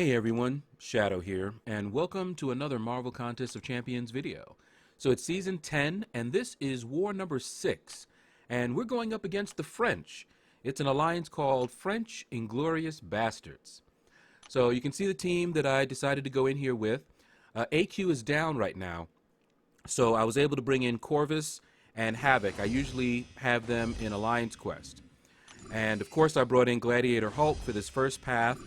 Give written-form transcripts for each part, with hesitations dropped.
Hey everyone, Shaedow here, and welcome to another Marvel Contest of Champions video. So it's Season 10, and this is War number 6, and we're going up against the French. It's an alliance called French Inglorious Bastards. So you can see the team that I decided to go in here with. AQ is down right now, so I was able to bring in Corvus and Havoc. I usually have them in Alliance Quest. And of course I brought in Gladiator Hulk for this first path.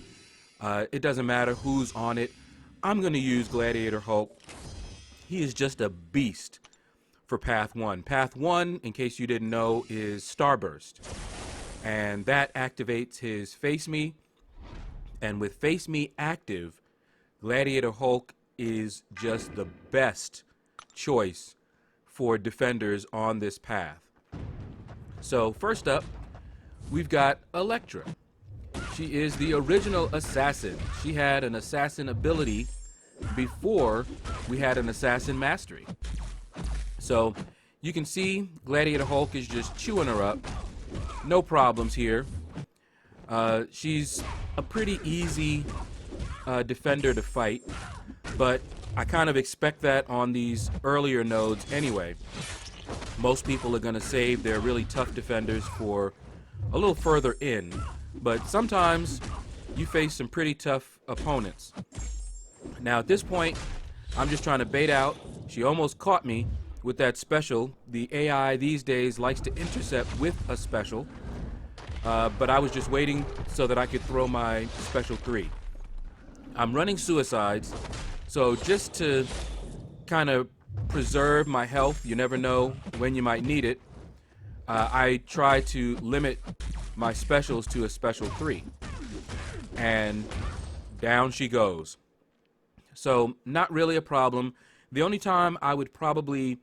It doesn't matter who's on it. I'm going to use Gladiator Hulk. He is just a beast for Path 1. Path 1, in case you didn't know, is Starburst. And that activates his Face Me. And with Face Me active, Gladiator Hulk is just the best choice for defenders on this path. So first up, we've got Elektra. She is the original assassin. She had an assassin ability before we had an assassin mastery. So you can see Gladiator Hulk is just chewing her up. No problems here. She's a pretty easy defender to fight, but I kind of expect that on these earlier nodes anyway. Most people are going to save their really tough defenders for a little further in. But sometimes you face some pretty tough opponents. Now at this point, I'm just trying to bait out. She almost caught me with that special. The AI these days likes to intercept with a special. But I was just waiting so that I could throw my special 3. I'm running suicides, so just to kind of preserve my health, you never know when you might need it, I try to limit my specials to a special 3, and down she goes. So not really a problem. The only time I would probably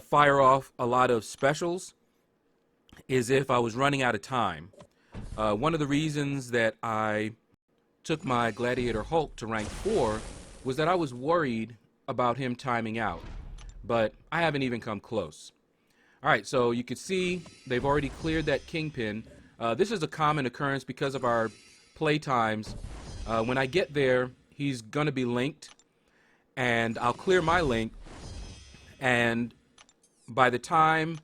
fire off a lot of specials is if I was running out of time. One of the reasons that I took my Gladiator Hulk to rank 4 was that I was worried about him timing out, but I haven't even come close. Alright, so you can see they've already cleared that Kingpin. This is a common occurrence because of our play times. When I get there, he's going to be linked, and I'll clear my link, and by the time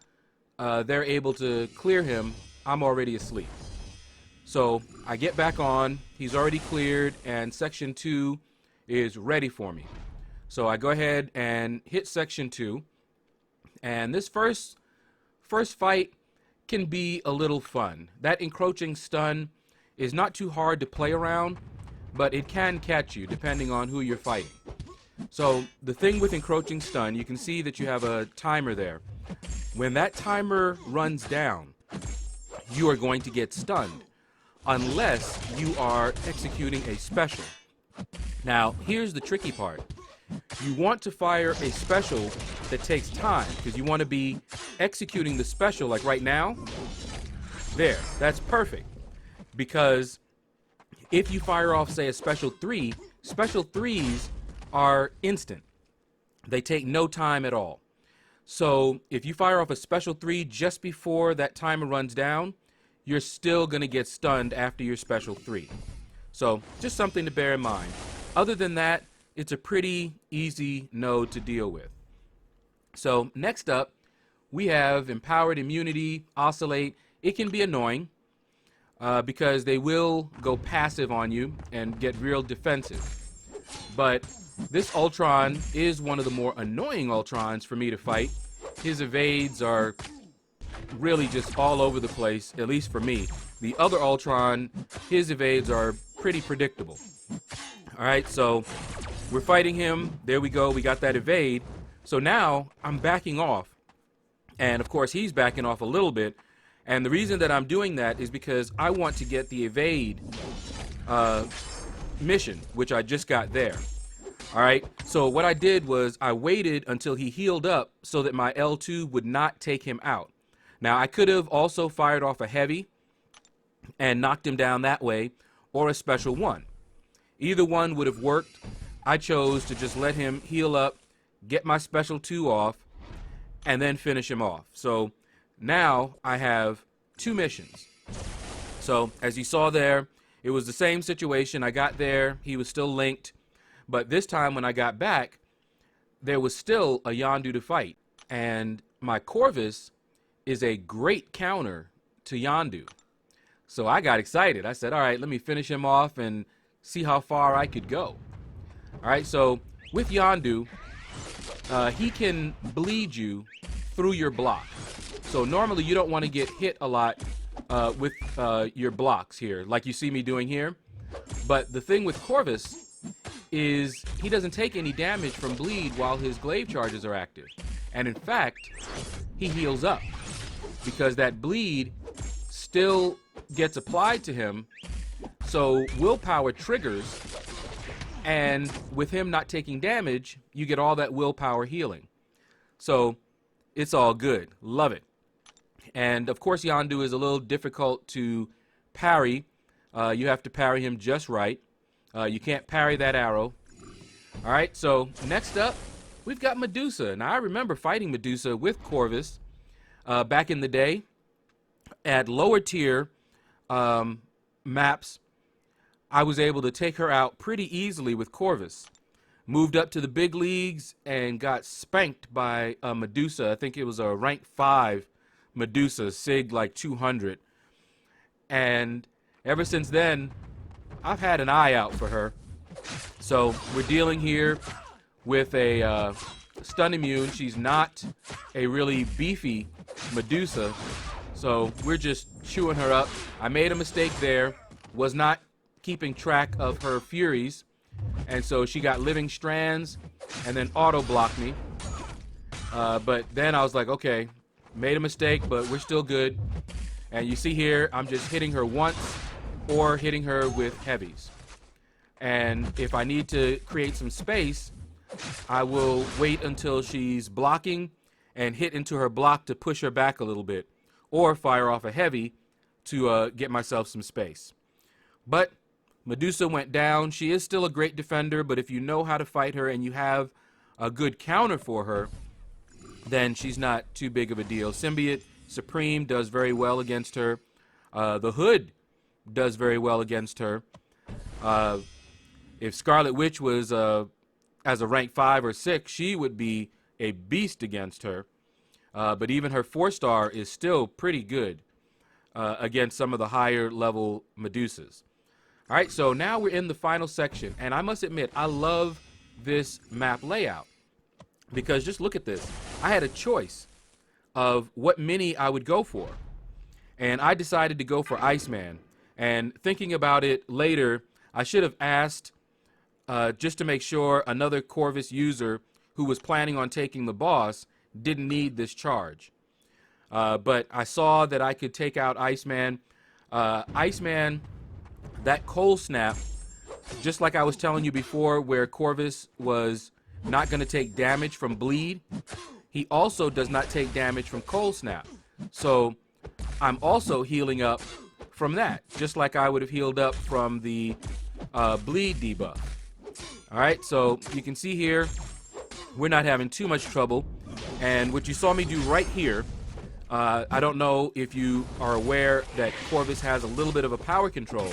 they're able to clear him, I'm already asleep. So I get back on, he's already cleared, and Section 2 is ready for me. So I go ahead and hit Section 2, and this first fight can be a little fun. That encroaching stun is not too hard to play around, but it can catch you depending on who you're fighting. So the thing with encroaching stun, you can see that you have a timer there. When that timer runs down, you are going to get stunned unless you are executing a special. Now here's the tricky part. You want to fire a special that takes time, because you want to be executing the special like right now. There, that's perfect. Because if you fire off, say, a special 3, special 3s are instant. They take no time at all. So if you fire off a special 3 just before that timer runs down, you're still going to get stunned after your special 3. So just something to bear in mind. Other than that, it's a pretty easy node to deal with. So next up, we have Empowered Immunity, Oscillate. It can be annoying because they will go passive on you and get real defensive. But this Ultron is one of the more annoying Ultrons for me to fight. His evades are really just all over the place, at least for me. The other Ultron, his evades are pretty predictable. Alright, so we're fighting him. There we go. We got that evade. So now I'm backing off. And of course he's backing off a little bit. And the reason that I'm doing that is because I want to get the evade mission, which I just got there. Alright, so what I did was I waited until he healed up so that my L2 would not take him out. Now I could have also fired off a heavy and knocked him down that way, or a special 1. Either one would have worked. I chose to just let him heal up, get my special 2 off, and then finish him off. So now I have 2 missions. So as you saw there, It was the same situation. I got there, he was still linked, but this time when I got back, there was still a Yondu to fight, and my Corvus is a great counter to Yondu. So I got excited. I said, all right, let me finish him off and see how far I could go. All right, so with Yondu, he can bleed you through your block. So normally you don't want to get hit a lot with your blocks here, like you see me doing here. But the thing with Corvus is he doesn't take any damage from bleed while his glaive charges are active. And in fact, he heals up because that bleed still gets applied to him. So willpower triggers, and with him not taking damage, you get all that willpower healing. So it's all good. Love it. And of course, Yondu is a little difficult to parry. You have to parry him just right. You can't parry that arrow. All right, so next up, we've got Medusa. Now, I remember fighting Medusa with Corvus back in the day at lower tier maps. I was able to take her out pretty easily with Corvus. Moved up to the big leagues and got spanked by Medusa. I think it was a rank 5 Medusa, sig like 200. And ever since then, I've had an eye out for her. So we're dealing here with a stun immune. She's not a really beefy Medusa, so we're just chewing her up. I made a mistake there, was not keeping track of her furies, and so she got living strands and then auto blocked me. But then I was like, okay, made a mistake, but we're still good. And you see here, I'm just hitting her once or hitting her with heavies. And if I need to create some space, I will wait until she's blocking and hit into her block to push her back a little bit, or fire off a heavy to get myself some space. But Medusa went down. She is still a great defender, but if you know how to fight her and you have a good counter for her, then she's not too big of a deal. Symbiote Supreme does very well against her. The Hood does very well against her. If Scarlet Witch was as a rank 5 or 6, she would be a beast against her. But even her 4-star is still pretty good against some of the higher level Medusas. All right, so now we're in the final section, and I must admit, I love this map layout because just look at this. I had a choice of what mini I would go for, and I decided to go for Iceman. And thinking about it later, I should have asked just to make sure another Corvus user who was planning on taking the boss didn't need this charge. But I saw that I could take out Iceman. Iceman, that cold snap, just like I was telling you before where Corvus was not going to take damage from bleed, he also does not take damage from cold snap. So I'm also healing up from that, just like I would have healed up from the bleed debuff. All right, so you can see here, we're not having too much trouble. And what you saw me do right here, I don't know if you are aware that Corvus has a little bit of a power control,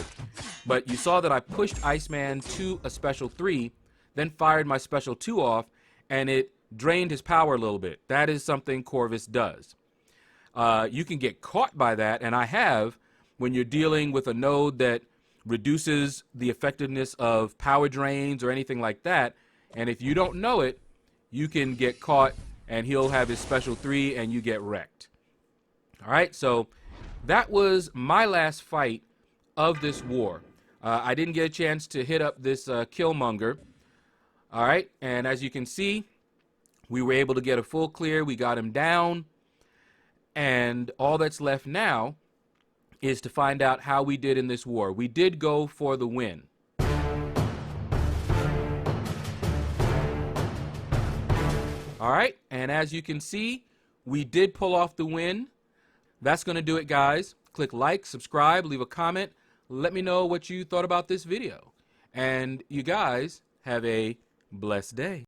but you saw that I pushed Iceman to a special 3, then fired my special 2 off, and it drained his power a little bit. That is something Corvus does. You can get caught by that, and I have, when you're dealing with a node that reduces the effectiveness of power drains or anything like that, and if you don't know it, you can get caught and he'll have his special 3 and you get wrecked. All right, so that was my last fight of this war. I didn't get a chance to hit up this Killmonger. All right, and as you can see, we were able to get a full clear. We got him down, and all that's left now is to find out how we did in this war. We did go for the win. All right, and as you can see, we did pull off the win. That's going to do it, guys. Click like, subscribe, leave a comment. Let me know what you thought about this video. And you guys have a blessed day.